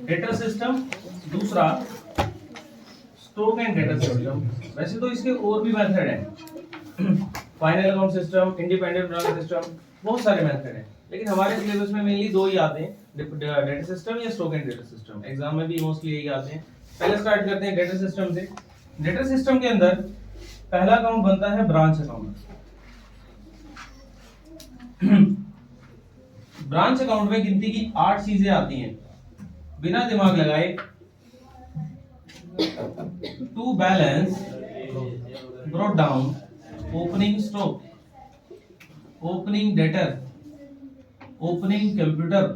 Debtor system, दूसरा stock and debtor system. वैसे तो इसके और भी मेथड हैं, final account system, independent branch system, बहुत सारे मेथड हैं, लेकिन हमारे सिलेबस में मेनली दो ही आते हैं, डेटा सिस्टम या stock and data system. Exam में भी मोस्टली यही आते हैं। पहले स्टार्ट करते हैं डेटा सिस्टम से। डेटा सिस्टम के अंदर पहला अकाउंट बनता है ब्रांच अकाउंट। ब्रांच अकाउंट में गिनती की 8 चीजें आती हैं, बिना दिमाग लगाए। To balance, brought down, opening stock, opening debtor, opening computer,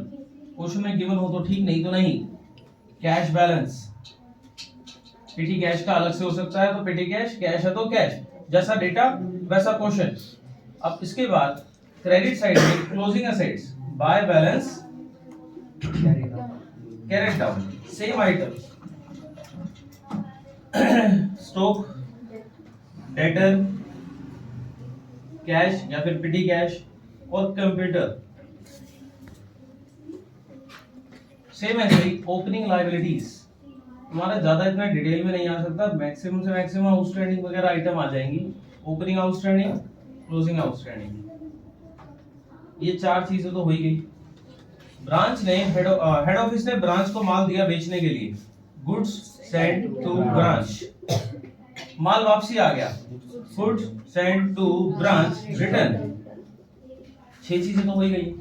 question में गिवन हो तो ठीक, नहीं तो नहीं। कैश बैलेंस, पेटी कैश का अलग से हो सकता है तो पेटी कैश, कैश है तो कैश, जैसा डेटा वैसा क्वेश्चन। अब इसके बाद क्रेडिट साइड में closing assets, bye balance, carried down, same item, stock, debtor, cash या फिर पेटी कैश और कंप्यूटर। सेम ऐसे ही ओपनिंग लायबिलिटीज, तुम्हारा ज्यादा इतना डिटेल में नहीं आ सकता, मैक्सिमम से मैक्सिमम आउटस्टैंडिंग वगैरह आइटम आ जाएंगी। ओपनिंग आउटस्टैंडिंग, क्लोजिंग आउटस्टैंडिंग, ये 4 चीजें तो हो ही गई। ब्रांच ने हेड ऑफिस ने ब्रांच को माल दिया बेचने के लिए, गुड्स सेंट टू ब्रांच, माल वापसी आ गया, goods sent to branch return. 6 चीजें तो हो ही गई,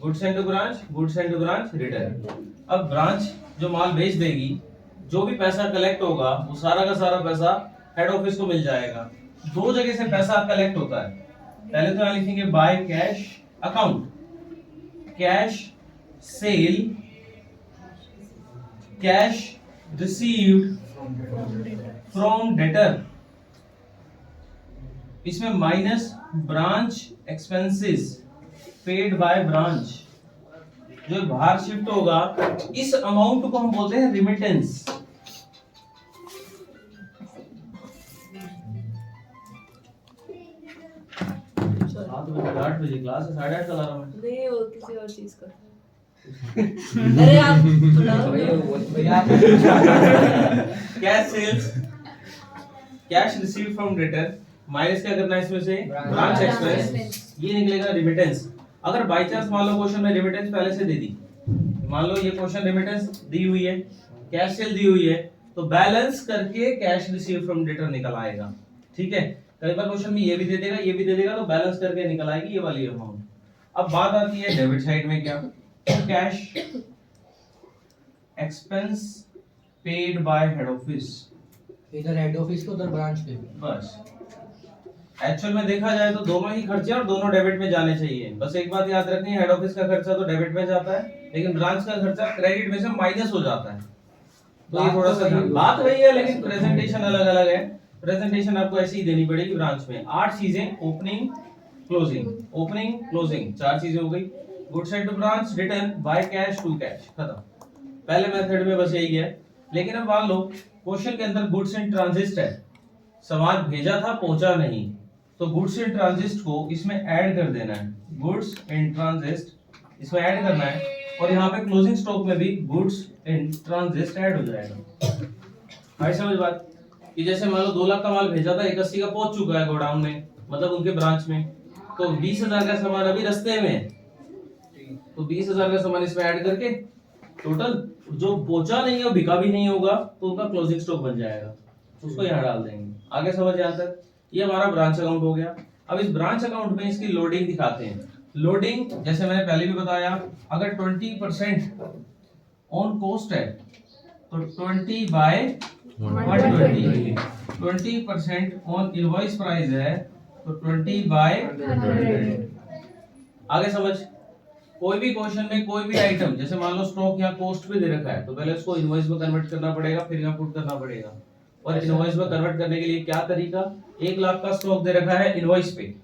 goods sent to branch, goods sent to branch, return. अब ब्रांच जो माल बेच देगी, जो भी पैसा कलेक्ट होगा वो सारा का सारा पैसा हेड ऑफिस को मिल जाएगा। 2 जगह से पैसा कलेक्ट होता है। पहले तो यहाँ लिखेंगे by cash account, cash sale, cash received from debtor, इसमें minus branch expenses paid by branch, जो बाहर शिफ्ट होगा इस अमाउंट को हम बोलते हैं रिमिटेंस। 8 बजे क्लास है, 8:30 का अलार्म है। नहीं, वो किसी और चीज का। अरे आप cash sales, cash received from debtor, minus क्या करना है इसमें से, ब्रांच एक्सपेंस, ये निकलेगा रिमिटेंस। अगर बाय चांस मान लो क्वेश्चन में रिमिटेंस पहले से दे दी, मान लो ये क्वेश्चन रिमिटेंस दी हुई है, कैश सेल दी हुई है, तो बैलेंस करके कैश रिसीव फ्रॉम डेटर निकल आएगा। ठीक है, कई बार क्वेश्चन में ये भी दे देगा, ये भी दे देगा, तो बैलेंस करके निकल आएगी ये वाली अमाउंट। अब बात आती है डेबिट साइड में, क्या, cash expense paid by head office, इधर हेड ऑफिस को, उधर ब्रांच पे। बस एक्चुअल में देखा जाए तो दोनों ही खर्चे और दोनों डेबिट में जाने चाहिए। बस एक बात याद रखनी है, हेड ऑफिस का खर्चा तो डेबिट में जाता है, लेकिन ब्रांच का खर्चा क्रेडिट में से माइनस हो जाता है। तो ये थोड़ा सा बात वही है, लेकिन प्रेजेंटेशन अलग अलग है। प्रेजेंटेशन आपको ऐसी ही देनी पड़ेगी। ब्रांच में 8 चीजें, ओपनिंग क्लोजिंग, ओपनिंग क्लोजिंग, 4 चीजें हो गई। Goods sent to branch, return, by cash to cash, खत्म। पहले मेथड में बस यही है। लेकिन अब मान लो क्वेश्चन के अंदर गुड्स इन ट्रांजिट है, सामान भेजा था पहुंचा नहीं, तो गुड्स इन ट्रांजिट को इसमें ऐड कर देना है, गुड्स इन ट्रांजिट इसमें ऐड करना है, और यहाँ पे क्लोजिंग स्टॉक में भी गुड्स इन ट्रांजिट ऐड हो जाएगा। आई समझ बात, कि जैसे मान लो 2 लाख का माल भेजा था, 81 का पहुंच चुका है गोडाउन में, मतलब उनके ब्रांच में, तो 20,000 का सामान अभी रास्ते में है, तो 20,000 का सामान इसमें ऐड करके टोटल जो पहुंचा नहीं है, बिका भी नहीं होगा, तो उनका क्लोजिंग स्टॉक बन जाएगा, उसको यहाँ डाल देंगे। आगे समझ यहाँ तक, ये हमारा ब्रांच अकाउंट हो गया। अब इस ब्रांच अकाउंट में इसकी लोडिंग दिखाते हैं। लोडिंग जैसे मैंने पहले भी बताया, अगर 20% ऑन कॉस्ट है तो 20 बाय 120, 20% ऑन इनवॉइस प्राइस है तो 20 बाय 100। आगे समझ, कोई भी क्वेश्चन में कोई भी आइटम, जैसे मान लो स्टॉक यहाँ कॉस्ट पे दे रखा है, तो पहले उसको इनवॉइस में कन्वर्ट करना पड़ेगा, फिर यहाँ पुट करना पड़ेगा। और इनवॉइस में कन्वर्ट करने के लिए क्या तरीका, 1 लाख का स्टॉक दे रखा है इनवॉइस पे,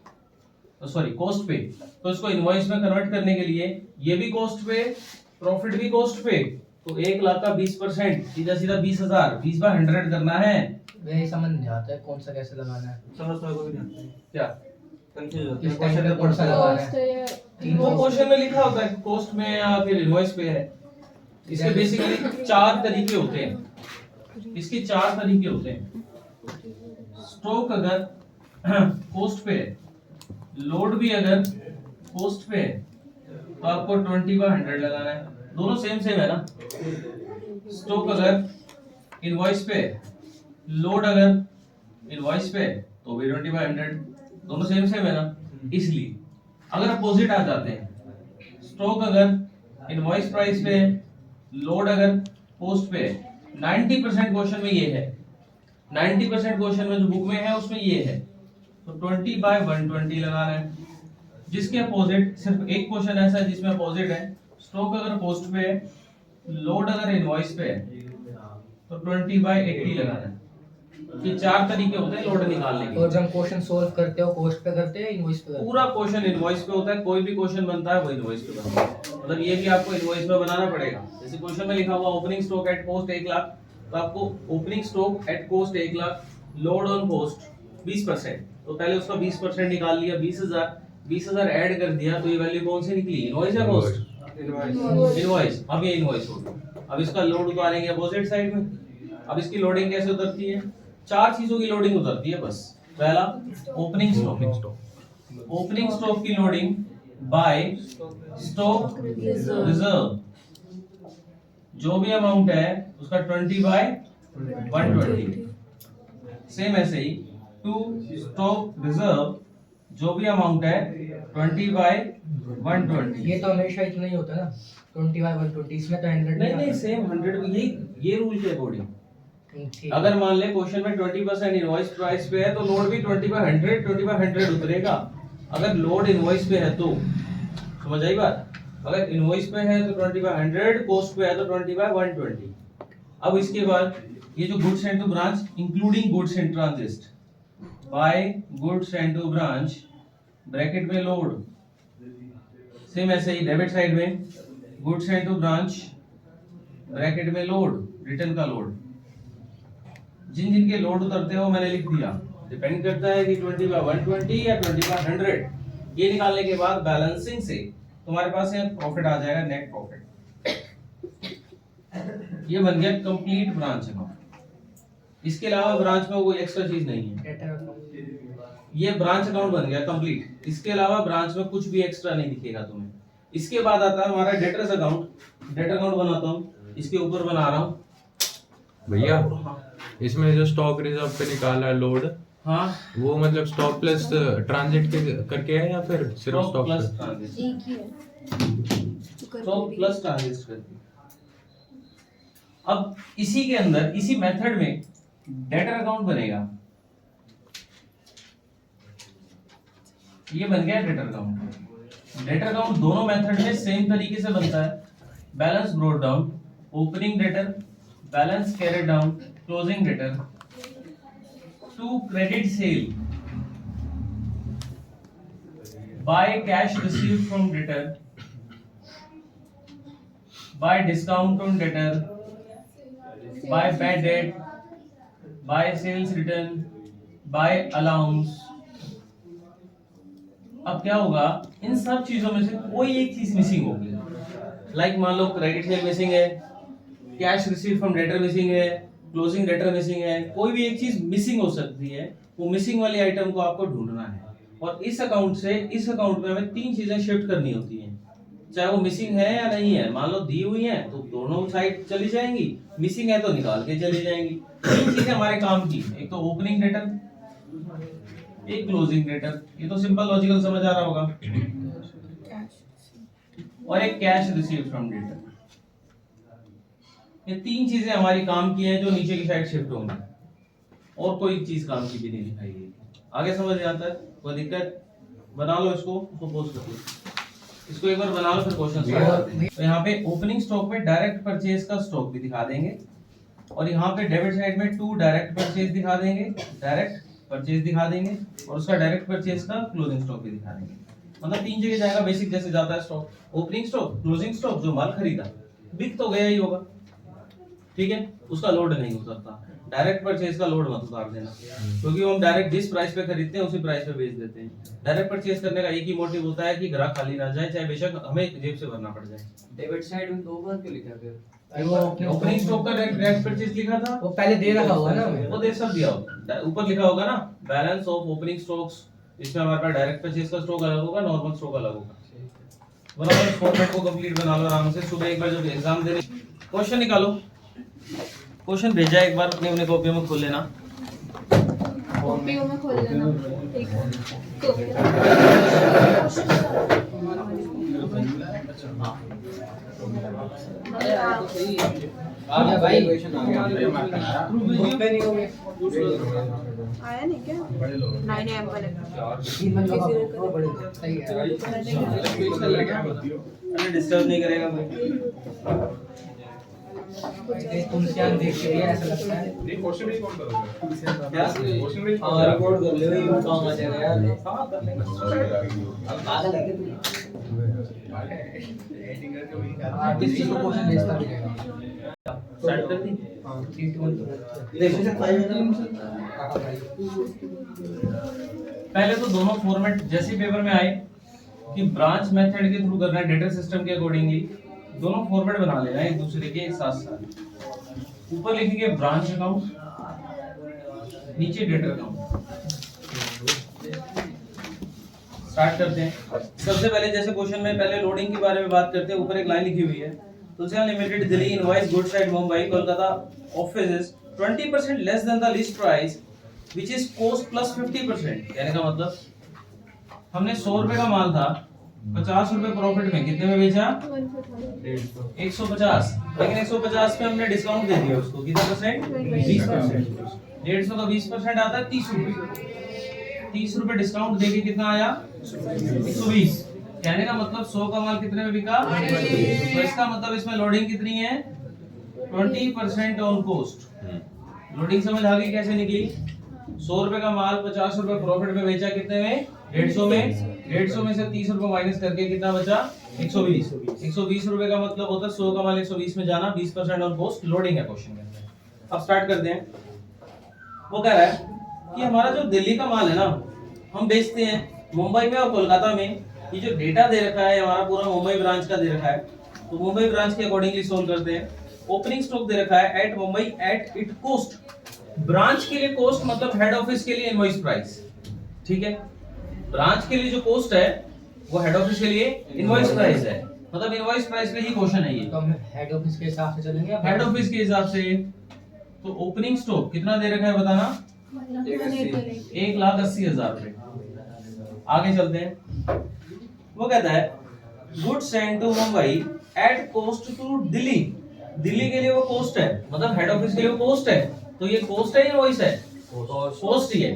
सॉरी कॉस्ट पे, तो इसको इनवॉइस में कन्वर्ट करने के लिए ये भी कॉस्ट पे, प्रॉफिट भी कॉस्ट पे, तो 1 लाख का 20%, सीधा सीधा 20,000, 20 बाय 100 करना है। वही समझ नहीं आता है कौन सा कैसे लगाना है, समझ तो कोई नहीं आता है, क्या कंफ्यूज होता किस है टाइम पे कौन सा लगाना है। वो क्वेश्चन में लिखा होता है कॉस्ट में या फिर इनवॉइस पे है, इसके बेसिकली 4 तरीके होते हैं। इसके 4 तरीके होते हैं। स्टॉक अगर पोस्ट पे है, लोड भी अगर पोस्ट पे है, तो आपको 20/100 लगाना है। दोनों सेम सेम है ना। स्टॉक अगर इनवॉइस पे है, लोड अगर इनवॉइस पे है, तो भी 20/100, दोनों सेम सेम है ना। इसलिए अगर अपोजिट आ जाते हैं, स्टॉक अगर इनवॉइस प्राइस पे है, लोड अगर पोस्ट पे है, 90% क्वेश्चन में ये है, 90% क्वेश्चन में जो बुक में है उसमें ये है, तो 20/120 लगाना है। जिसके अपोजिट सिर्फ एक क्वेश्चन ऐसा है जिसमें अपोजिट है, स्टॉक अगर पोस्ट पे है, लोड अगर इनवॉइस पे है, तो 20/80 लगाना है। ये 4 तरीके होते हैं लोड निकालने के। और जब क्वेश्चन सॉल्व करते हो पोस्ट पे करते हैं इनवॉइस पे करते हो? पूरा क्वेश्चन इनवॉइस पे होता है। कोई भी क्वेश्चन बनता है वो इनवॉइस पे बनता है। मतलब ये भी आपको इनवॉइस में बनाना पड़ेगा। जैसे क्वेश्चन में लिखा हुआ opening stock at cost 1 lakh, तो आपको opening stock at cost 1 lakh, load on cost 20%, तो पहले उसका 20% निकाल लिया, 20,000 ऐड कर दिया, तो ये वैल्यू कौन सी निकली? इनवॉइस या कॉस्ट? इनवॉइस। अब ये इनवॉइस हो गया। अब इसका लोड उतारेंगे अपोजिट साइड में। अब इसकी लोडिंग कैसे उतरती है? 4 चीजों की लोडिंग उतरती है बस। पहला ओपनिंग स्टॉक, ओपनिंग स्टॉक की लोडिंग बाय स्टॉक रिजर्व, जो भी अमाउंट है उसका 20/120। सेम ऐसे ही टू स्टॉक रिजर्व, जो भी अमाउंट है 20/120। ये तो हमेशा इतना ही होता है ना, 20/120। इसमें तो 100 नहीं नहीं, आता। सेम 100 ये रूल के अकॉर्डिंग। ठीक। अगर मान ले क्वेश्चन में 20% इनवॉइस प्राइस पे है, तो लोड भी 20/100 उतरेगा। अगर लोड इनवॉइस पे है तो समझ आई बात। अगर इनवॉइस पे है तो 20/100, कॉस्ट पे है तो 20/120। अब इसके बाद ये जो goods sent to branch including goods in transit by goods sent to branch bracket में लोड, सेम ऐसे ही डेबिट साइड में goods sent to branch bracket में लोड, रिटर्न का लोड। जिन जिन के लोड उतरते हो मैंने लिख दिया, डिपेंड करता है कि 20/120 या 20/100। ये निकालने के बाद बैलेंसिंग से तुम्हारे पास यहाँ प्रॉफिट आ जाएगा, नेट प्रॉफिट। ये बन गया कंप्लीट ब्रांच अकाउंट। इसके अलावा ब्रांच में कोई एक्स्ट्रा चीज नहीं है। ये ब्रांच अकाउंट बन गया कंप्लीट। इसके अलावा ब्रांच में कुछ भी एक्स्ट्रा नहीं दिखेगा तुम्हें। इसके बाद आता है हमारा डेटर्स अकाउंट। डेटर अकाउंट बनाता हूँ, इसके ऊपर बना रहा हूँ भैया। इसमें जो स्टॉक रिजर्व पे निकाला है लोड, हाँ, वो मतलब स्टॉक प्लस ट्रांजिट के करके है या फिर सिर्फ स्टॉक प्लस पे? ट्रांजिट, एक ही है। स्टॉक प्लस ट्रांजिट करती है। अब इसी के अंदर इसी मेथड में डेटर अकाउंट बनेगा। ये बन गया डेटर अकाउंट। डेटर अकाउंट दोनों मेथड में सेम तरीके से बनता है। Balance brought down, opening debtor, balance carried down, closing debtor, to credit sale by cash received from debtor, by discount on debtor, by bad debt, by sales return, by allowance. अब क्या होगा, इन सब चीजों में से कोई एक चीज मिसिंग होगी। लाइक मान लो क्रेडिट सेल मिसिंग है, cash receive from debtor missing है, क्लोजिंग डेटर मिसिंग है, कोई भी एक चीज मिसिंग हो सकती है। वो मिसिंग वाली आइटम को आपको ढूंढना है। और इस अकाउंट से इस अकाउंट में हमें 3 चीजें शिफ्ट करनी होती हैं, चाहे वो मिसिंग है या नहीं है। मान लो दी हुई है तो दोनों साइड चली जाएंगी, मिसिंग है तो निकाल के चली जाएंगी। 3 चीजें हमारे काम की, एक तो ओपनिंग डेटर, एक क्लोजिंग डेटर, ये तो सिंपल लॉजिकल समझ आ रहा होगा, और एक कैश रिसीव फ्रॉम डेटर। ये 3 चीजें हमारी काम की हैं जो नीचे की साइड शिफ्ट होंगी, और कोई चीज काम की भी नहीं दिखाई देगी। आगे समझ में आता है? कोई दिक्कत? बना लो इसको पोस्ट कर लो, इसको एक बार बना लो, फिर क्वेश्चन सॉल्व करते हैं। तो यहाँ पे ओपनिंग स्टॉक में डायरेक्ट परचेज का स्टॉक भी दिखा देंगे, और यहाँ पे डेबिट साइड में 2 डायरेक्ट परचेज दिखा देंगे, डायरेक्ट परचेज दिखा देंगे, और उसका डायरेक्ट परचेज का क्लोजिंग स्टॉक भी दिखा देंगे। मतलब 3 जगह जाएगा बेसिक जैसे जाता है stock, opening stock, closing stock, जो माल खरीदा बिक तो गया ही होगा, ठीक है, उसका लोड नहीं उतरता। डायरेक्ट परचेज का लोड मत उतार देना, क्योंकि हम डायरेक्ट जिस प्राइस पे खरीदते हैं उसी प्राइस पे बेच देते हैं। डायरेक्ट परचेज करने का एक ही मोटिव होता है कि ग्राहक खाली ना जाए, चाहे बेशक हमें जेब से भरना पड़ जाए। डेबिट साइड में 2 बार क्यों लिखा फिर? वो ओपनिंग स्टॉक का डायरेक्ट परचेज लिखा था, वो पहले दे रखा हुआ ना हमें। वो दे सब दिया होगा, ऊपर लिखा होगा ना बैलेंस ऑफ ओपनिंग स्टॉक्स, इसमें हमारे पास डायरेक्ट परचेज का स्टॉक अलग होगा, नॉर्मल स्टॉक अलग होगा। बराबर, फॉर्मेट को कंप्लीट बना लो आराम से। सुबह एक बार जब एग्जाम दे क्वेश्चन निकालो, क्वेश्चन भेजा एक बार अपने अपने कॉपी में खोल लेना। कॉपियों में खोल लेना एक कॉपी। आ गया भाई। आया नहीं क्या 9 AM पर सही है। अरे डिस्टर्ब नहीं करेगा कोई। तुम से देख के भी ऐसा लगता है। क्या रिकॉर्ड कर ले, ये काम आ जाएगा यार। हाँ, कर लेंगे। पागल है क्या तू? किसी को क्वेश्चन भेजता रहेगा। स्टार्ट कर दी। हां 3 2 1 पहले तो दोनों फॉर्मेट जैसे पेपर में आए कि ब्रांच मेथड के थ्रू करना है, डेटा सिस्टम के अकॉर्डिंगली दोनों फॉर्मेट बना लेना है एक दूसरे के एक साथ साथ। ऊपर लिखेंगे ब्रांच अकाउंट, नीचे डेटा अकाउंट। स्टार्ट करते हैं। सबसे पहले जैसे क्वेश्चन में पहले लोडिंग के बारे में बात करते हैं। ऊपर एक लाइन लिखी हुई है, Tulsian limited Delhi invoice goods at Mumbai Kolkata office 20% less than the list price which is cost plus 50%। कहने का मतलब हमने 100 रुपए का माल था, 50 रुपए प्रॉफिट में कितने में बेचा? 150। लेकिन 150 पे हमने डिस्काउंट दे दिया उसको, कितना परसेंट? 20%। 150 का 20% आता है 30 रुपए। 30 रुपए डिस्काउंट देके कितना आया? 120। कहने का मतलब 100 का माल कितने में बिका? तो इसका मतलब इसमें लोडिंग कितनी है? 20% ऑन कॉस्ट। लोडिंग समझ आ गई कैसे निकली? 100 रुपए का माल 50 रुपए प्रॉफिट में बेचा, कितने में? 150 में। 150 में से 30 रुपए माइनस करके कितना बचा? 120। 120 रुपए का मतलब होता है 100 का माल 120 में जाना, 20% ऑन कॉस्ट। लोडिंग है क्वेश्चन के अंदर। अब स्टार्ट करते हैं। वो कह रहा है कि हमारा जो दिल्ली का माल है ना, हम बेचते हैं मुंबई में और कोलकाता में। ये जो डेटा दे रखा है हमारा पूरा मुंबई ब्रांच का दे रखा है, तो मुंबई ब्रांच के अकॉर्डिंगली सोल्व करते हैं। ओपनिंग स्टॉक दे रखा है at Mumbai at it cost. Branch के लिए कॉस्ट मतलब हेड ऑफिस के लिए इनवॉइस प्राइस, ठीक है। ब्रांच के लिए जो कॉस्ट है वो हेड ऑफिस के लिए इनवॉइस प्राइस है, मतलब इनवॉइस प्राइस पे ही क्वेश्चन है ये। तो हम हेड ऑफिस के हिसाब से चलेंगे। हेड ऑफिस के हिसाब से तो ओपनिंग स्टॉक कितना दे रखा है बताना? 1,80,000 रुपए। आगे चलते हैं। वो कहता है goods send to Mumbai at cost to Delhi. Delhi के लिए वो कॉस्ट है, मतलब हेड ऑफिस के लिए वो कॉस्ट है। तो ये कॉस्ट है इनवॉइस है? कॉस्ट ही है।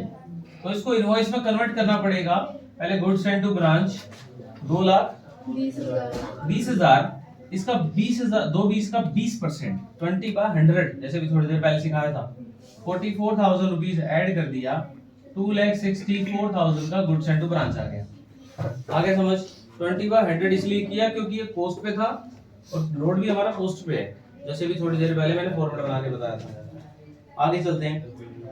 तो इसको इनवॉइस में कन्वर्ट करना पड़ेगा। पहले गुड्स सेंड टू ब्रांच 2,20,000। इसका 20,000 220 का 20% 20/100, जैसे भी थोड़ी देर पहले सिखाया था। 44,000 रुपीज ऐड कर दिया, 2,64,000 का गुड्स सेंड टू ब्रांच आ गया। आगे समझ। 20/100 इसलिए किया क्योंकि ये कॉस्ट पे था और लोड भी हमारा कॉस्ट पे है, जैसे भी थोड़ी देर पहले मैंने फॉर्मूला बना के बताया था। आगे चलते हैं।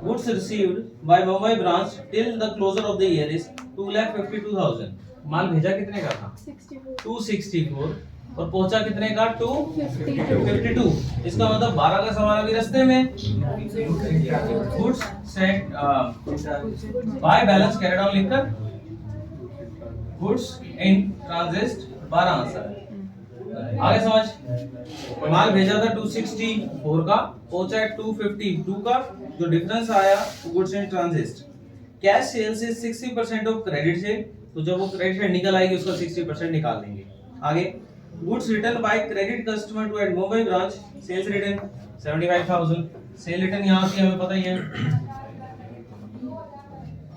Goods received by Mumbai branch till the closure of the year is 2,52,000। माल भेजा कितने का था? 264 और पहुंचा कितने का? 252। इसका मतलब 12 का सामान अभी रास्ते में। Goods sent by balance carried on लिखकर गुड्स इन ट्रांजिट 12 आंसर है। आगे समझ। माल भेजा था 264 का, पहुंचा है 252 का, जो डिफरेंस आया goods in transit. Cash sales is 60% of credit sale, तो जब वो क्रेडिट से निकल आएगी उसका 60% निकाल देंगे। आगे goods return by credit customer to at Mumbai branch, sales return 75,000। Sale return यहाँ की हमें पता ही है।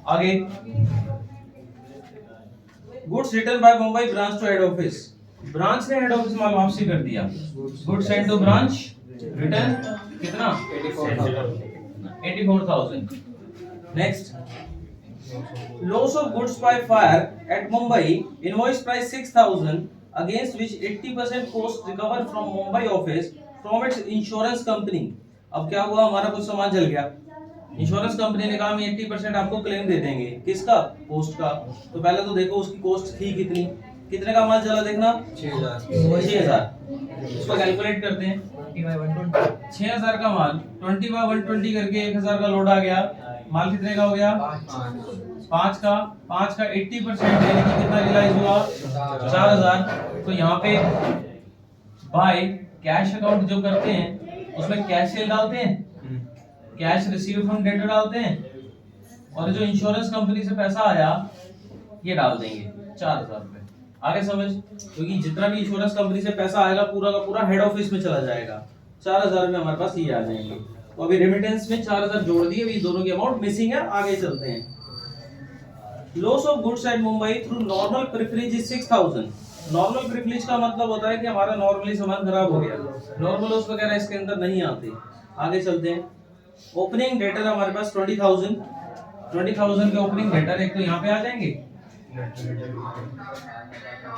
आगे goods return by Mumbai branch to head office. Branch ने हेड ऑफिस माल वापसी कर दिया। Goods send to branch return कितना? 84,000। Next loss of goods by fire at Mumbai, invoice price 6,000 against which 80% cost recover from Mumbai office from its insurance company. अब क्या हुआ, हमारा कुछ सामान जल गया, इंश्योरेंस कंपनी ने कहा हम 80% आपको क्लेम दे देंगे। किसका? कॉस्ट का। तो पहले तो देखो उसकी कॉस्ट थी कितनी, कितने का माल चला देखना, 6000 6000। इसको कैलकुलेट करते हैं। 20 by 120 6000 का माल 20/120 करके 1000 का लोड आ गया, माल कितने का हो गया, 5 का 80% यानी कि कितना रियलाइज हुआ, 4000। तो यहाँ पे बाय कैश अकाउंट जो करते हैं उसमें कैश सेल डालते हैं, कैश रिसीव फ्रॉम डेटर डालते हैं, और जो इंश्योरेंस कंपनी से पैसा आया ये डाल देंगे 4000 रुपए। आगे समझ, क्योंकि जितना भी इंश्योरेंस कंपनी से पैसा आएगा पूरा का पूरा हेड ऑफिस में चला जाएगा। 4000 में हमारे पास ये आ जाएंगे। तो अभी रेमिटेंस में 4000 जोड़ दिए, अभी दोनों की अमाउंट मिसिंग है। आगे चलते हैं। Loss of goods at Mumbai through normal privilege is 6000। Normal privilege का मतलब होता है कि हमारा नॉर्मली सामान खराब हो गया, नॉर्मल लॉस वगैरह इसके अंदर नहीं आते। आगे चलते हैं। ओपनिंग डेटर हमारे पास 20000 के ओपनिंग डेटर एक तो यहाँ पे आ जाएंगे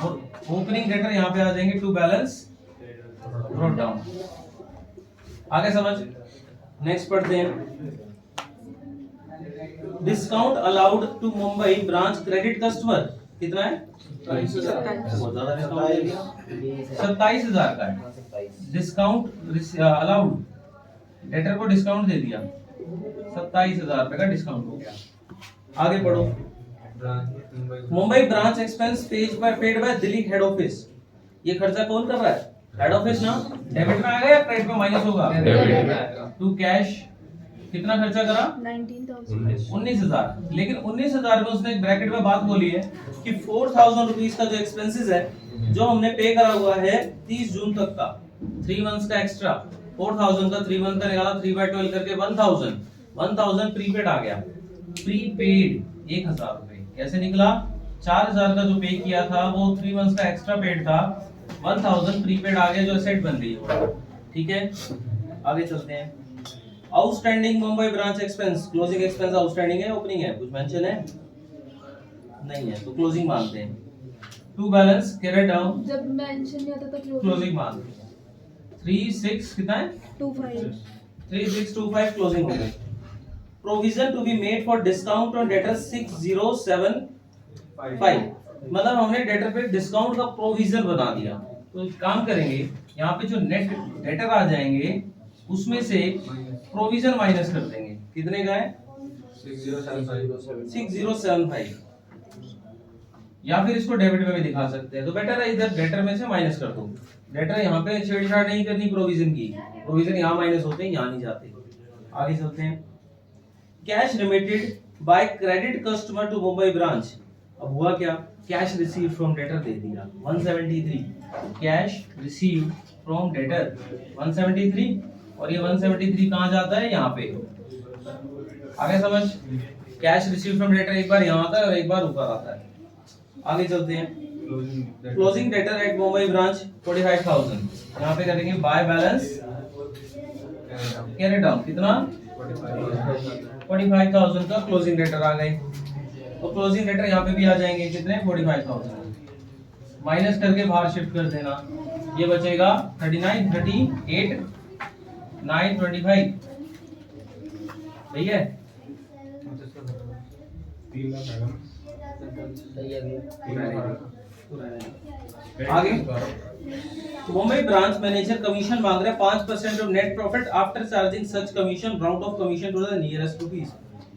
और ओपनिंग डेटर यहाँ पे आ जाएंगे टू बैलेंस ब्रॉट डाउन। आगे समझ, नेक्स्ट पढ़ते हैं। Discount allowed to Mumbai branch credit customer कितना है, 27,000 का है। डिस्काउंट अलाउड, डेटर को डिस्काउंट दे दिया, 27,000 रुपए का डिस्काउंट हो गया। आगे पढ़ो। Mumbai branch expense paid by Delhi head office. ये खर्चा कौन कर रहा है, हेड ऑफिस ना। डेबिट में आएगा या क्रेडिट में माइनस होगा, डेबिट में। टू कैश कितना खर्चा करा, 19,000। लेकिन 19,000 में उसने एक ब्रैकेट में बात बोली है कि 4,000 रुपीस का जो एक्सपेंसेस है जो हमने पे करा हुआ है 30 जून तक का, 3 मंथ्स का एक्स्ट्रा 4,000 का 3 मंथ का निकाला, 3/12 करके 1,000 प्रीपेड आ गया। प्रीपेड 1,000 रुपए कैसे निकला, 4,000 का जो पे किया था वो 3 मंथ्स का एक्स्ट्रा पेड था, 1,000 प्रीपेड आ गया जो एसेट बन गई। ठीक है, आगे चलते हैं। Outstanding Mumbai branch expense, closing expense outstanding है, ओपनिंग है, कुछ मेंशन है नहीं है तो क्लोजिंग मानते हैं। टू बैलेंस कैरी डाउन, जब मेंशन नहीं आता तो क्लोजिंग मान 36 कितना है, 3625 क्लोजिंग हो गई। Provision to be made for discount on debtor 6075, मतलब हमने डेटर पे डिस्काउंट का प्रोविजन बना दिया। तो एक काम करेंगे, यहाँ पे जो नेट डेटर आ जाएंगे उसमें से प्रोविजन माइनस कर देंगे। कितने का है, 6075। या फिर इसको डेबिट में भी दिखा सकते हैं, तो बेटर है इधर डेटर में से माइनस कर दो। डेटर यहाँ पे छेड़छाड़ नहीं करनी प्रोविजन की, प्रोविजन यहाँ माइनस होते हैं, यहाँ नहीं जाते। आगे चलते हैं। Cash remitted by credit customer to Mumbai branch. अब हुआ क्या, कैश रिसीव फ्रॉम डेटर दे दिया 173, कैश रिसीव फ्रॉम डेटर 173, और ये 173 कहाँ जाता है, यहाँ पे। आगे समझ, कैश रिसीव फ्रॉम डेटर एक बार यहाँ आता है और एक बार ऊपर आता है। आगे चलते हैं। Closing debtor at Mumbai branch 45,000, यहाँ पे करेंगे बाय बैलेंस कैरी डाउन, कितना 45,000 का क्लोजिंग डेटर आ गए। तो क्लोजिंग डेटर यहाँ पे भी आ जाएंगे, कितने 45,000, माइनस करके बाहर शिफ्ट कर देना। ये बचेगा 39, 38, 9, 25, सही है। आगे मुंबई ब्रांच मैनेजर कमीशन मांग रहे हैं 5% of net profit after charging such commission, round off commission to the nearest rupees.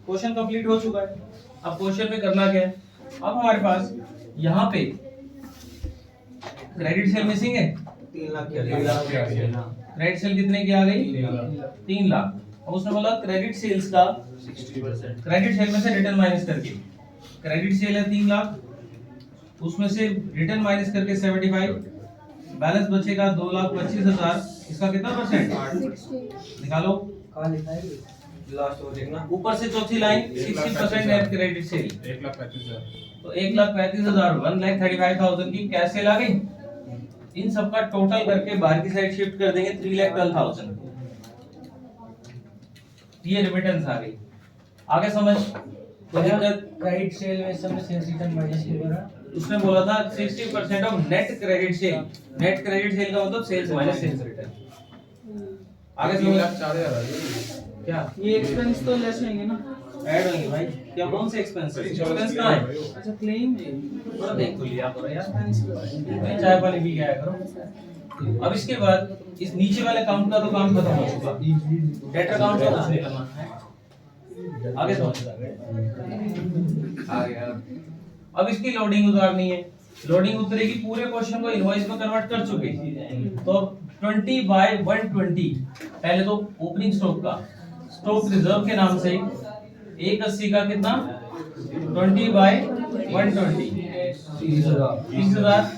Question complete हो चुका है। अब क्वेश्चन में करना क्या है, अब हमारे पास यहाँ पे क्रेडिट सेल मिसिंग है, 3 लाख क्रेडिट सेल कितने की आ गई, 3 लाख। अब उसने बोला क्रेडिट सेल्स का 60%, क्रेडिट सेल में से रिटर्न माइनस करके, क्रेडिट सेल है 3 लाख, उसमें से रिटर्न माइनस करके 75, बैलेंस बचेगा 2,25,000। इसका कितना परसेंट, 60 निकालो। कहाँ लिखा है, लास्ट वो देखना, ऊपर से चौथी लाइन 60% नेट क्रेडिट सेल, 1,35,000। तो 1,35,000, 1,35,000 की कैश सेल आ गई। इन सबका टोटल करके बाहर की साइड शिफ्ट कर देंगे 3,12,000, ये रिमिटेंस आ गई। आगे समझ, तो दिक्कत क्रेडिट सेल में सब में सेल्स रिटर्न माइनस क्यों करा, उसने बोला था 60% of net credit sale, net credit sale का मतलब सेल्स माइनस सेल्स रिटर्न। आगे 3,04,000 आ गई। क्या ये एक्सपेंस तो लेस होंगे ना। ऐड होंगे भाई? क्या कौन से एक्सपेंस कहाँ है? अच्छा क्लेम है। थोड़ा देख तो लिया करो यार, नहीं चाय पानी पी के आया करो। अब इसके बाद इस नीचे वाले अकाउंट का तो काम खत्म हो चुका, डेट अकाउंट का कुछ नहीं करना है। आगे समझ आ गया। अब इसकी लोडिंग उतारनी है, लोडिंग उतरेगी, पूरे क्वेश्चन को इनवॉइस में कन्वर्ट कर चुके। तो 20/120 पहले तो ओपनिंग स्टॉक का स्टॉक रिजर्व के नाम से 180 का कितना 20/120 30,000।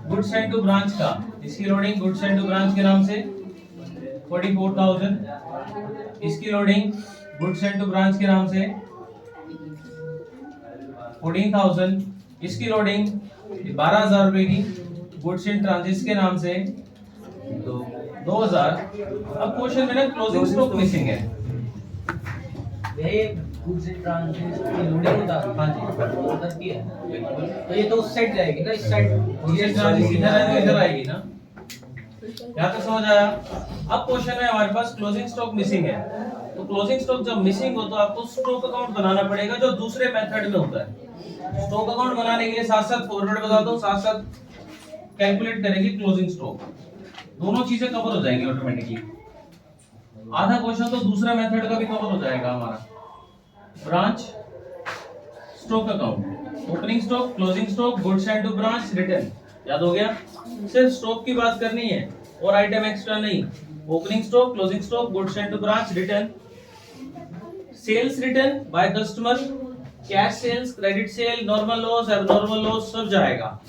गुड्स एंड टू ब्रांच का इसकी loading goods sent to branch के नाम से 44,000। इसकी loading goods sent to branch के नाम से 14,000। इसकी लोडिंग 12,000 रुपए की गुड्स इन ट्रांजिट के नाम से 2,000। अब क्वेश्चन में ना क्लोजिंग स्टॉक मिसिंग है। ये गुड्स इन ट्रांजिट की लोडिंग होता है। हाँ जी, उधर की है तो ये तो उस साइड जाएगी ना, इस साइड ये ट्रांजिट इधर है तो इधर आएगी ना। यहाँ तक समझ आया? अब क्वेश्चन में हमारे पास क्लोजिंग स्टॉक मिसिंग है, तो क्लोजिंग स्टॉक जब मिसिंग हो तो आपको स्टॉक अकाउंट बनाना पड़ेगा जो दूसरे मेथड में होता है। स्टॉक अकाउंट बनाने के लिए साथ साथ फॉरवर्ड बता दो, साथ साथ कैलकुलेट करेंगे क्लोजिंग स्टॉक, दोनों चीजें कवर हो जाएंगी ऑटोमेटिकली। आधा क्वेश्चन तो दूसरा मेथड का भी कवर हो जाएगा हमारा। Branch stock account, opening stock, closing stock, goods sent to branch, return, याद हो गया? सिर्फ स्टॉक की बात करनी है और आइटम एक्स्ट्रा नहीं। Opening stock, closing stock, goods sent to branch, return, sales return by customer, cash sales, credit sale, normal loss, abnormal loss सब जाएगा।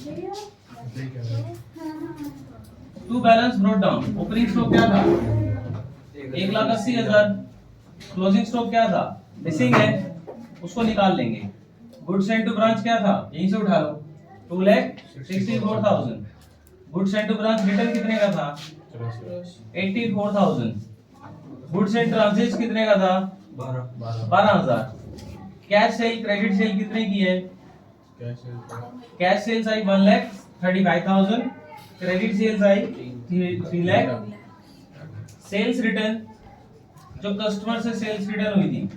To balance brought down, opening stock क्या था 1,80,000, क्लोजिंग स्टॉक क्या था missing है उसको निकाल लेंगे। गुड्स एंड टू ब्रांच क्या था यहीं से उठा लो 2,64,000। Goods sent to branch return कितने का था 84,000। गुड्स एंड ट्रांजिट कितने का था 12,000। कैश सेल क्रेडिट सेल कितने की है? कैश सेल्स आई 1,35,000, क्रेडिट सेल्स आई 3 लाख। सेल्स रिटर्न जो कस्टमर से सेल्स रिटर्न हुई थी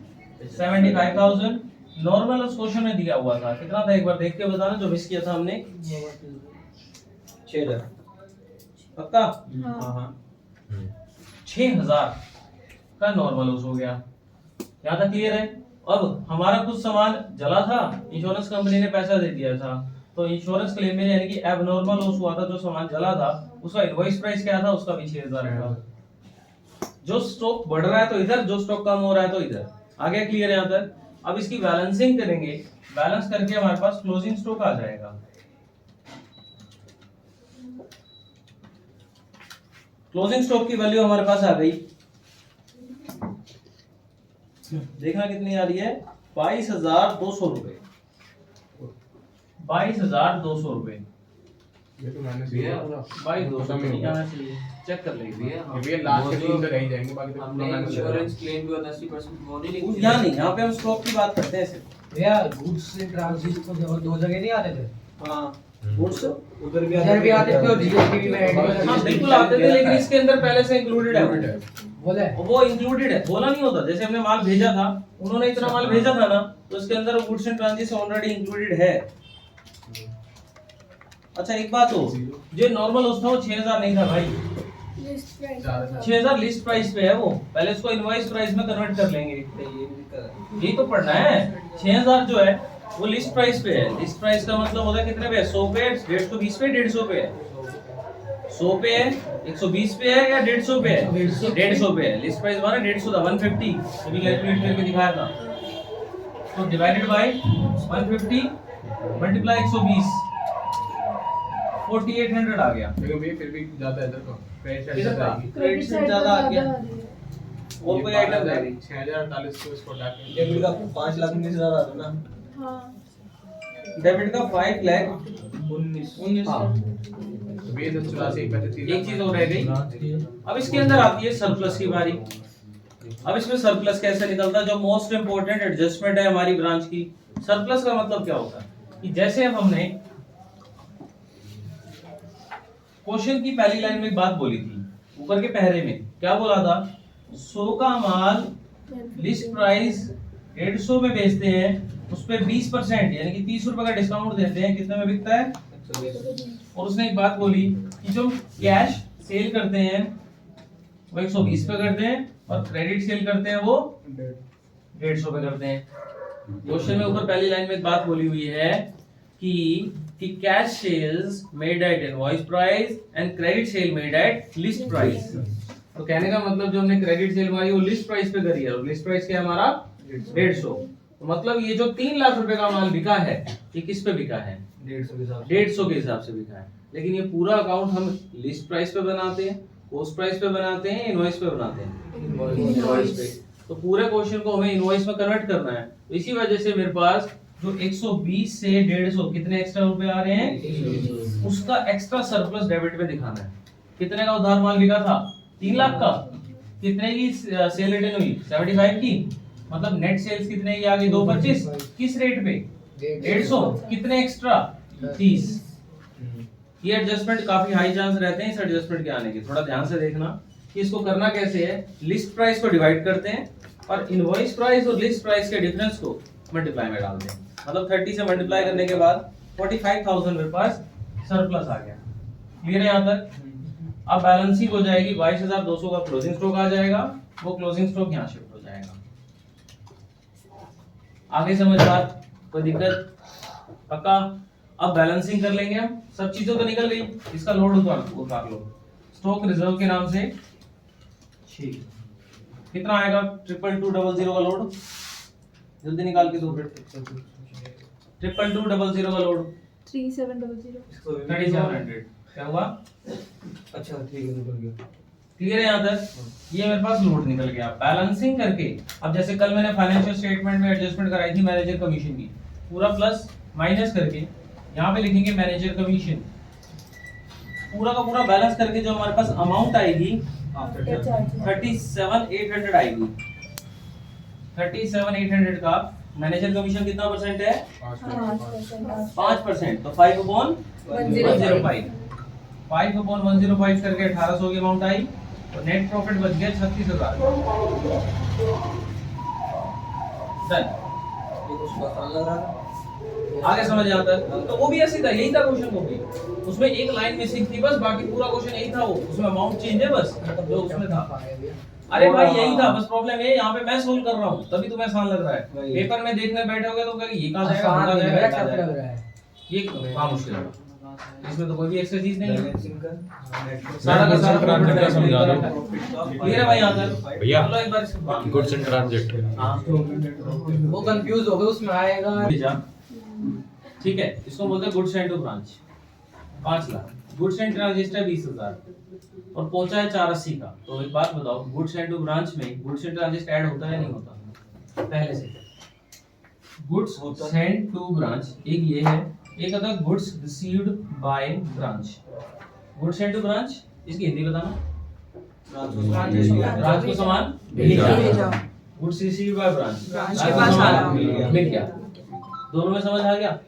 75,000। नॉर्मल उस क्वेश्चन में दिया हुआ था कितना था, एक बार देख के बताना जो मिस किया था हमने। 6,000 पक्का? हाँ। 6,000 का नॉर्मल लॉस हो गया। यहाँ तक क्लियर है? अब हमारा कुछ सामान जला था, इंश्योरेंस कंपनी ने पैसा दे दिया था, तो इंश्योरेंस क्लेम में यानी कि एबनॉर्मल लॉस हुआ था, जो सामान जला था उसका इनवॉइस प्राइस क्या था, उसका भी 6,000 था। जो स्टॉक बढ़ रहा है तो इधर, जो स्टॉक कम हो रहा है तो इधर। आगे क्लियर है यहाँ तक? अब इसकी बैलेंसिंग करेंगे, बैलेंस करके हमारे पास क्लोजिंग स्टॉक आ जाएगा। क्लोजिंग स्टॉक की वैल्यू हमारे पास आ गई, देखना कितनी आ रही है 22,200 रुपए। 22,200 रुपए। ये तो मैंने 22,200 नहीं आना चाहिए, चेक कर लेंगे। ये लास्ट के 3 तो रह ही जाएंगे, बाकी तो हमने इंश्योरेंस क्लेम भी 80% वो नहीं लिखी। यहाँ नहीं, यहाँ पे हम स्टॉक की बात करते हैं सिर्फ। भैया गुड्स इन ट्रांजिट तो दो जगह नहीं आते थे। हां गुड्स उधर भी इधर भी आते थे और जीएसटी में ऐड हाँ बिल्कुल आते थे, लेकिन इसके अंदर पहले से इंक्लूडेड है बोले वो इंक्लूडेड है, बोला नहीं होता। जैसे हमने माल भेजा था, उन्होंने इतना माल भेजा था ना, तो इसके अंदर goods in transit already included है। अच्छा एक बात हो, जो नॉर्मल लॉस था वो 6,000 नहीं था भाई, 6,000 लिस्ट प्राइस पे है वो, पहले इसको इनवॉइस प्राइस में कन्वर्ट कर लेंगे। यही तो पढ़ना है। 6,000 जो है वो लिस्ट प्राइस पे है। लिस्ट प्राइस का मतलब होता है कितने पे है, 100 पे, 120 पे, 150 पे है। 100 पे है, 120 पे है या 150 पे है? 150 पे है। लिस्ट प्राइस हमारा 150 था, 150 अभी कैलकुलेट करके दिखाया था। तो डिवाइडेड बाय 150 मल्टीप्लाई 120, 4800 आ गया। लेकिन भैया फिर भी ज्यादा है इधर को क्रेडिट साइड इधर ज्यादा का आएगी। क्रेडिट से ज्यादा आ गया। और कोई आइटम रह गई 6,048 को इसको हटा के डेबिट का 5,19,000 आता ना। हाँ। डेबिट का 5,19,000। हाँ तो भैया 84 एक चीज और रह गई। अब इसके अंदर आती है सरप्लस की बारी। अब इसमें सरप्लस कैसे निकलता है, जो मोस्ट इंपोर्टेंट एडजस्टमेंट है हमारी ब्रांच की। सरप्लस का मतलब क्या होता है कि जैसे अब हमने क्वेश्चन की पहली लाइन में एक बात बोली थी, ऊपर के पहरे में क्या बोला था 100 का माल लिस्ट प्राइस 150 में बेचते हैं, उस पे 20% यानी कि 30 रुपए का डिस्काउंट देते हैं, कितने में बिकता है? और उसने एक बात बोली कि जो कैश सेल करते हैं वो 120 पे करते हैं और क्रेडिट सेल करते हैं वो 150 पे करते हैं। क्वेश्चन में ऊपर पहली लाइन में एक बात बोली हुई है कि cash sales made at invoice price and credit sale made at list price. तो कहने का मतलब जो हमने क्रेडिट सेल मारी वो लिस्ट प्राइस पे करी है और लिस्ट प्राइस क्या है हमारा 150। तो मतलब ये जो 3 लाख रुपए का माल बिका है ये किस पे बिका है? 150 के हिसाब से बिका है। लेकिन ये पूरा अकाउंट हम लिस्ट प्राइस पे बनाते हैं, कॉस्ट प्राइस पे बनाते हैं, इनवॉइस पे बनाते हैं? इनवॉइस पे। तो पूरे क्वेश्चन को हमें इनवॉइस में कन्वर्ट करना है। तो इसी वजह से मेरे पास जो 120 से 150 कितने एक्स्ट्रा रुपए आ रहे हैं, उसका एक्स्ट्रा सरप्लस डेबिट में दिखाना है। कितने का उधार माल बिका था? 3 लाख का। कितने की सेल रिटर्न हुई? 75 की। मतलब नेट सेल्स कितने की आ गई? 225। किस रेट पे? 150। कितने एक्स्ट्रा? 30। ये एडजस्टमेंट काफी हाई चांस रहते हैं इस एडजस्टमेंट के आने के। थोड़ा ध्यान से देखना कि इसको करना कैसे है। लिस्ट प्राइस को डिवाइड करते हैं और इनवॉइस प्राइस और लिस्ट प्राइस के डिफरेंस को मल्टीप्लाई में डालते हैं। मतलब 30 से मल्टीप्लाई करने के बाद 45,000 मेरे पास सरप्लस आ गया। क्लियर है यहाँ तक? अब बैलेंसिंग हो जाएगी, 22,200 का क्लोजिंग स्टॉक आ जाएगा, वो क्लोजिंग स्टॉक यहाँ शिफ्ट हो जाएगा। आगे समझ बात? कोई दिक्कत? पक्का? अब बैलेंसिंग कर लेंगे हम। सब चीजें तो निकल गई, इसका लोड उतार लो स्टॉक रिजर्व के नाम से। ठीक, कितना आएगा 22200 का लोड? जल्दी निकाल के दो। 22200 का लोड 3700 3700 क्या हुआ? अच्छा ठीक है, निकल गया। क्लियर है यहाँ तक? ये मेरे पास लोड निकल गया। बैलेंसिंग करके अब जैसे कल मैंने फाइनेंशियल स्टेटमेंट में एडजस्टमेंट कराई थी मैनेजर कमीशन की, पूरा प्लस माइनस करके यहाँ पे लिखेंगे मैनेजर कमीशन। पूरा का पूरा बैलेंस करके जो हमारे पास अमाउंट आएगी 37,800 आएगी। 37,800 का मैनेजर कमीशन कितना परसेंट है? 5%। तो 5/105 5/105 करके 1800 की अमाउंट आई और नेट प्रॉफिट बच गया 36,000। डन। ये कुछ आसान लग रहा है। आगे समझ आता है? तो वो भी ऐसे था, यही था क्वेश्चन को भी। उसमें एक लाइन मिसिंग थी बस, बाकी पूरा क्वेश्चन यही था। वो उसमें अमाउंट चेंज है बस जो उसमें था। अरे भाई यही था बस। प्रॉब्लम ये यहाँ पे मैं सोल्व कर रहा हूँ तभी तुम्हें आसान लग रहा है। पेपर में देखने बैठोगे तो कहोगे ये कहाँ जाएगा, कहाँ जाएगा, कहाँ जाएगा। ये कहाँ मुश्किल है? इसमें तो कोई भी एक्सरसाइज नहीं है। सारा का सारा प्रॉफिट का समझा दो। क्लियर है भाई यहाँ तक? भैया चलो एक बार गुड्स एंड ट्रांजिट। हाँ वो कंफ्यूज हो गए, उसमें आएगा। ठीक है, इसको बोलते हैं goods sent to branch. 5 lakh goods in transit है 20,000 और पहुंचा है 480 का। तो एक बात बताओ, गुड्स एंड टू ब्रांच में गुड्स एंड ट्रांजिट ऐड होता है नहीं होता? पहले से गुड्स सेंड टू ब्रांच एक ये है, एक होता है goods received by branch. Goods send to branch इसकी हिंदी बताना। ब्रांच को सामान भेजा। Goods received by branch, branch के पास आया, मिल गया। दोनों में समझ आ गया?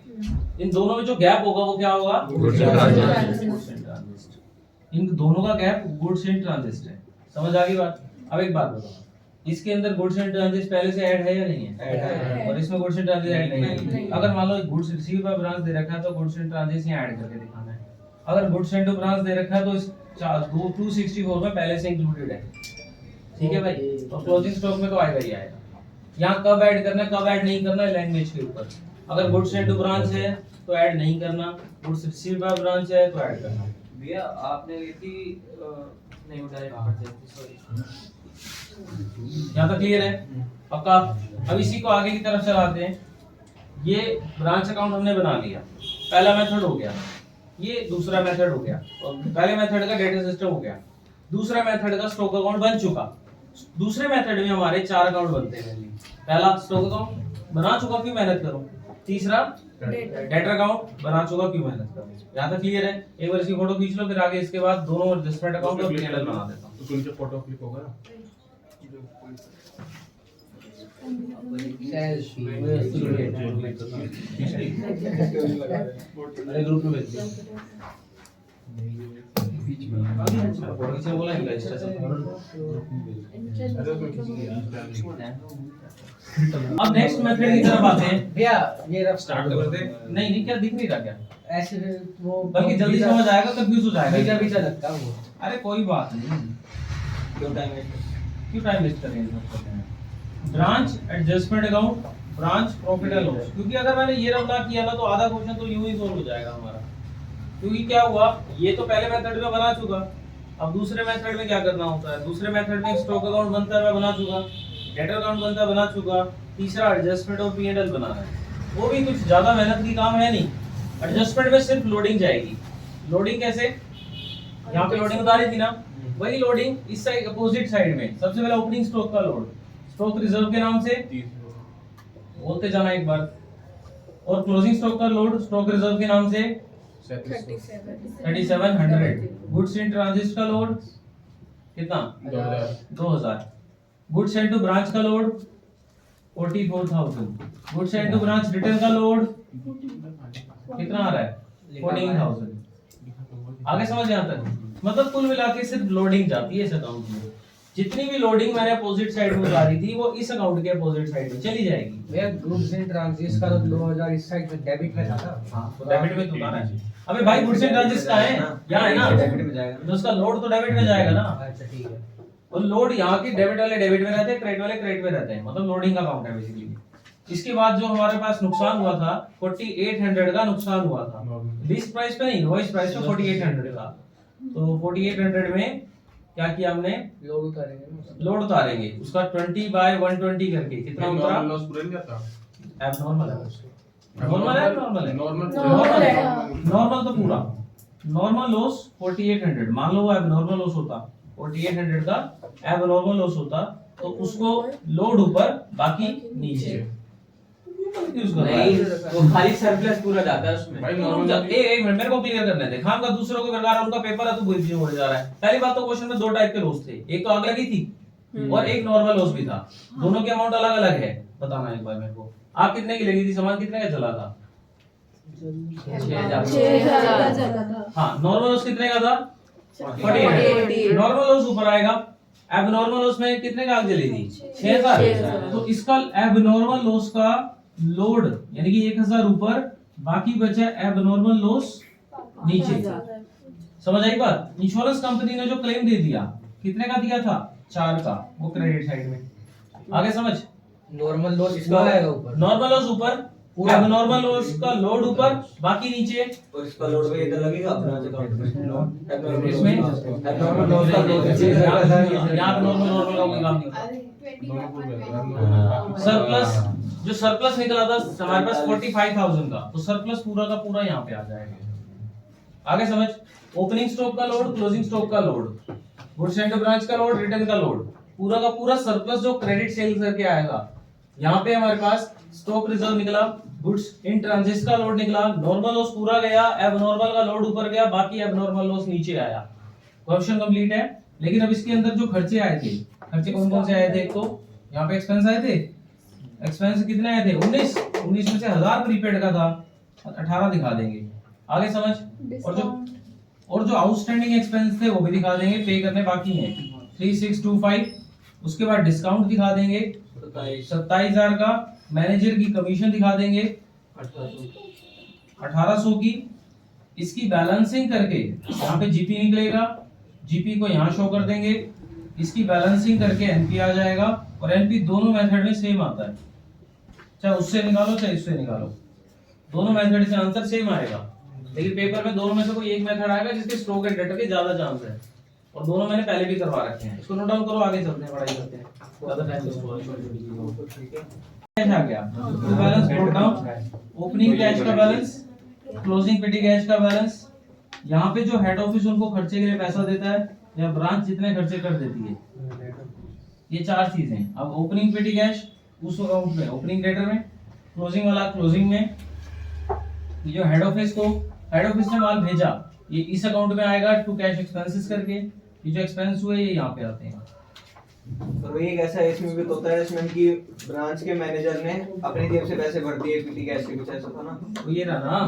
इन दोनों में जो गैप होगा वो क्या होगा? Goods in transit. इन दोनों का गैप गुड्स एंड ट्रांजिट है। समझ आ गई बात? अब एक बात बताओ, इसके अंदर गुड्स एंड ट्रांजिट पहले से ऐड है या नहीं है? ऐड है। और इसमें गुड्स एंड ट्रांजिट ऐड नहीं है। अगर मान लो गुड्स रिसीव बाय ब्रांच दे रखा है तो गुड्स एंड ट्रांजिट यहां ऐड करके दिखाना है। अगर गुड्स एंड टू ब्रांच दे रखा है तो इस 264 में पहले से इंक्लूडेड है। ठीक है भाई? तो क्लोजिंग स्टॉक में तो आएगा ही आएगा। यहाँ कब ऐड करना है कब ऐड नहीं करना है लैंग्वेज के ऊपर। अगर गुड्स एंड टू ब्रांच है तो ऐड नहीं करना, गुड्स रिसीव बाय ब्रांच है तो ऐड करना। भैया आपने ली थी नहीं उठाया परचेज, सॉरी। यहाँ तक क्लियर है? पक्का? अब इसी को आगे की तरफ चलाते हैं। ये ब्रांच अकाउंट हमने बना लिया, पहला मेथड हो गया, ये दूसरा मेथड हो गया। और पहले मेथड का डेटा सिस्टम हो गया, दूसरा मेथड का स्टॉक अकाउंट बन चुका। दूसरे मेथड में हमारे 4 अकाउंट बनते हैं। पहला स्टॉक अकाउंट बना चुका, क्यों मेहनत करूं। तीसरा डेटा अकाउंट बना चुका, क्यों मेहनत करूं। यहाँ तक क्लियर है? एक बार इसकी फोटो खींच लो, फिर आगे इसके बाद दोनों एडजस्टमेंट अकाउंट और पीएनएल बना देता हूं। तो तुमसे फोटो क्लिक होगा। अरे ग्रुप में भेज दिया। फोटो खींचने बोला है, इंस्टा से अब नेक्स्ट मेथड की तरफ आते हैं। भैया ये रफ स्टार्ट कर दे। नहीं नहीं, क्या दिख नहीं रहा क्या? ऐसे वो बल्कि जल्दी समझ आएगा, कंफ्यूज हो बीचा जाएगा। बीचा लगता है वो। अरे कोई बात नहीं, क्यों टाइम वेस्ट क्यों टाइम वेस्ट करेंगे? Branch adjustment account, branch profit and loss. क्योंकि अगर मैंने ये रखना किया ना तो आधा क्वेश्चन तो यूं ही सोल्व हो जाएगा हमारा। क्योंकि क्या हुआ, ये तो पहले मेथड में बना चुका, अब दूसरे मेथड में क्या करना होता है? दूसरे मेथड में स्टॉक अकाउंट बनता है, मैं बना चुका, डेटर अकाउंट बनता है, बना चुका, तीसरा एडजस्टमेंट और P&L बनाना है। वो भी कुछ ज्यादा मेहनत की काम है नहीं। एडजस्टमेंट में सिर्फ लोडिंग जाएगी। लोडिंग कैसे? यहाँ पे लोडिंग बता रही थी ना, वही लोडिंग इस साइड अपोजिट साइड में। सबसे पहले ओपनिंग स्टॉक का लोड, स्टॉक रिजर्व के नाम से बोलते जाना एक बार, और क्लोजिंग स्टॉक का लोड स्टॉक रिजर्व के नाम से 3700। गुड्स इन ट्रांजिट का लोड कितना? 2000। गुड्स इनटू ब्रांच का load 44,000। Goods into branch return का लोड कितना आ रहा है? 14,000। आगे समझ यहाँ तक? मतलब कुल मिला के सिर्फ लोडिंग जाती है इस अकाउंट में। जितनी भी लोडिंग मैंने अपोजिट साइड में उतारी थी वो इस अकाउंट के अपोजिट साइड में चली जाएगी। भैया गुड्स इन ट्रांजिट का तो 2000 इस साइड में डेबिट में था ना। हाँ, तो डेबिट में तो उतारा है। अबे भाई गुड्स इन ट्रांजिट का है, यहाँ है ना, डेबिट में जाएगा तो उसका लोड तो डेबिट में जाएगा ना। अच्छा ठीक है। और लोड यहाँ के डेबिट वाले डेबिट में रहते हैं, क्रेडिट वाले क्रेडिट में रहते हैं। मतलब लोडिंग का अकाउंट है बेसिकली। इसके बाद जो हमारे पास नुकसान हुआ था 4800 का नुकसान हुआ था, लिस्ट प्राइस पे नहीं, इनवॉइस प्राइस पे 4800 का। तो 4800 में क्या किया हमने? लोड उतारेंगे ना। लोड उतारेंगे, उसका 20/120 करके कितना उतरा? एबनॉर्मल है। नॉर्मल है, नॉर्मल है, नॉर्मल है। नॉर्मल तो पूरा नॉर्मल लॉस 4800। मान लो वो एबनॉर्मल लॉस होता 4800 का, एबनॉर्मल लॉस होता तो उसको लोड ऊपर बाकी नीचे यूज करना है। नहीं, वो खाली सरप्लस पूरा जाता है उसमें। एक मिनट मेरे को क्लियर करने दे। खाम का दूसरों को बता रहा हूं, उनका पेपर है तो बुरी चीज होने जा रहा है। पहली बात तो क्वेश्चन में दो टाइप के लॉस थे, एक तो आग लगी थी और एक नॉर्मल लॉस भी था। दोनों के अमाउंट अलग अलग है, बताना एक बार मेरे को। आग कितने की लगी थी, सामान कितने का चला था? 6,000 का चला था। हाँ, नॉर्मल लॉस कितने का था? 4800। नॉर्मल लॉस ऊपर आएगा, एबनॉर्मल लॉस में कितने का आग जली थी? 6000। तो इसका एबनॉर्मल लॉस का लोड यानी कि 1000 ऊपर, बाकी बचा एबनॉर्मल लॉस नीचे। समझ आई बात? इंश्योरेंस कंपनी ने जो क्लेम दे दिया कितने का दिया था? 4 का, वो क्रेडिट साइड में। आगे समझ? नॉर्मल लॉस इसका आएगा ऊपर। नॉर्मल लॉस ऊपर, एबनॉर्मल लॉस का लोड ऊपर, बाकी नीचे। और इसका लोड भी इधर लगेगा ब्रांच अकाउंट में। इसमें एबनॉर्मल लॉस का लोड यहाँ पे नॉर्मल नॉर्मल का कोई काम नहीं होता। सरप्लस, जो सरप्लस निकला था हमारे पास 45,000 का, तो सरप्लस पूरा का पूरा यहाँ पे आ जाएगा। आगे समझ? ओपनिंग स्टॉक का लोड, क्लोजिंग स्टॉक का लोड, गुड्स एंड ब्रांच का लोड, रिटर्न का लोड, पूरा का पूरा सरप्लस जो क्रेडिट सेल करके आएगा। यहाँ पे हमारे पास स्टॉक रिजर्व निकला, गुड्स इन ट्रांजिट का लोड निकला, नॉर्मल लॉस पूरा गया, एबनॉर्मल का लोड ऊपर गया, बाकी एबनॉर्मल लॉस नीचे आया। क्वेश्चन कंप्लीट है। लेकिन अब इसके अंदर जो खर्चे आए थे, खर्चे कौन कौन से आए थे? एक तो यहाँ पे एक्सपेंस आए थे। एक्सपेंस कितने आए थे? 19 में से 1000 प्रीपेड का था, 18 दिखा देंगे। आगे समझ? और जो आउटस्टैंडिंग एक्सपेंस थे वो भी दिखा देंगे, पे करने बाकी हैं 3625। उसके बाद डिस्काउंट दिखा देंगे 27,000 का, मैनेजर की कमीशन दिखा देंगे 1800 की। इसकी बैलेंसिंग करके यहाँ पे जीपी निकलेगा, जीपी को यहाँ शो कर देंगे, इसकी बैलेंसिंग करके एनपी आ जाएगा। और एनपी दोनों मेथड में सेम आता है, चाहे उससे निकालो चाहे इससे निकालो, दोनों मेथड से आंसर सेम आएगा। लेकिन पेपर में दोनों में से कोई एक मेथड आएगा जिसके स्टॉक एंड डेटर के ज्यादा चांस है, और दोनों मैंने पहले भी करवा रखे हैं। इसको नोट डाउन करो, आगे चलते हैं, पढ़ाई करते हैं। ज्यादा टाइम आ गया तो balance note down, opening cash का बैलेंस, क्लोजिंग पेटी कैश का बैलेंस। यहाँ पे जो हेड ऑफिस उनको खर्चे के लिए पैसा देता है या ब्रांच जितने खर्चे कर देती है, ये 4 चीजें। अब ओपनिंग पेटी कैश उस अकाउंट में, ओपनिंग डेटर में, क्लोजिंग वाला क्लोजिंग में। ये जो हेड ऑफिस ने माल भेजा, ये इस अकाउंट में आएगा टू कैश एक्सपेंसेस करके। ये जो एक्सपेंस हुए ये यहाँ पे आते हैं। और ये कैसा है, इसमें भी तो होता है इसमें कि ब्रांच के मैनेजर ने अपनी जेब से पैसे भर दिए पीटी कैश के, कुछ ऐसा था ना? तो ये रहा ना।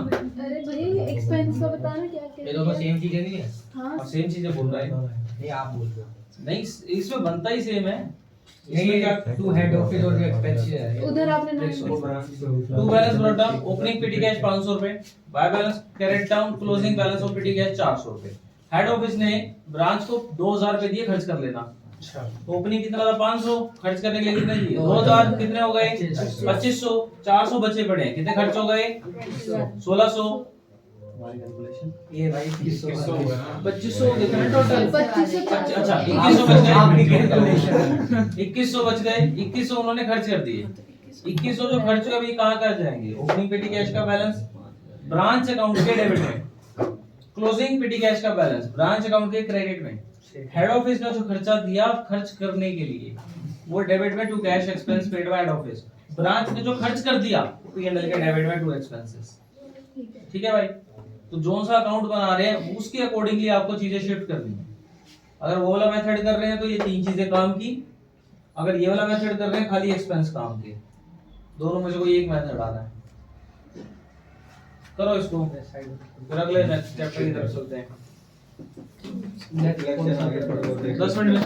अरे भाई एक्सपेंस का बताना क्या क्या। ये दोनों सेम चीजें नहीं है। हाँ और सेम चीजें बोल रहा है। नहीं आप बोल रहे हो। नहीं, इसमें बनता ही सेम है, इसमें क्या टू हेड ऑफिस और एक्सपेंसेस है उधर आपने वो branch to balance brought down opening petty cash 500 रुपए by balance carried down closing balance of petty cash 400 रुपए हेड ऑफिस ने ब्रांच को 2000 रुपए दिए खर्च कर लेना अच्छा ओपनिंग कितना था 500 खर्च करने के लिए कितने दिए 2000 कितने हो गए 2500 400 बचे पड़े हैं कितने खर्च हो गए 1600 हमारी कैलकुलेशन ये भाई 2100 होगा ना 2500 कितने टोटल 2500 अच्छा 2100 बच आपकी गए कैलकुलेशन 2100 बच गए 2100 उन्होंने खर्च कर दिए 2100 जो खर्च हुए अभी कहाँ कर जाएंगे ओपनिंग पेटी कैश का बैलेंस ब्रांच अकाउंट के डेबिट में क्लोजिंग पेटी कैश का बैलेंस ब्रांच अकाउंट के क्रेडिट में हेड ऑफिस ने जो खर्चा दिया खर्च करने के लिए वो डेबिट में to cash expense paid by head office branch ने जो खर्च कर दिया पीएनएल के डेबिट में टू एक्सपेंसेस ठीक है भाई तो जो सा अकाउंट बना रहे हैं उसके अकॉर्डिंगली आपको चीजें शिफ्ट करनी है अगर वो वाला मेथड कर रहे हैं तो ये तीन चीजें काम की अगर ये वाला मेथड कर रहे हैं खाली एक्सपेंस काम के दोनों में से कोई एक मेथड आ रहा है करो इसको फिर अगले नेक्स्ट चैप्टर की तरफ चलते हैं नेक्स्ट लेक्चर आगे पढ़ 10 मिनट में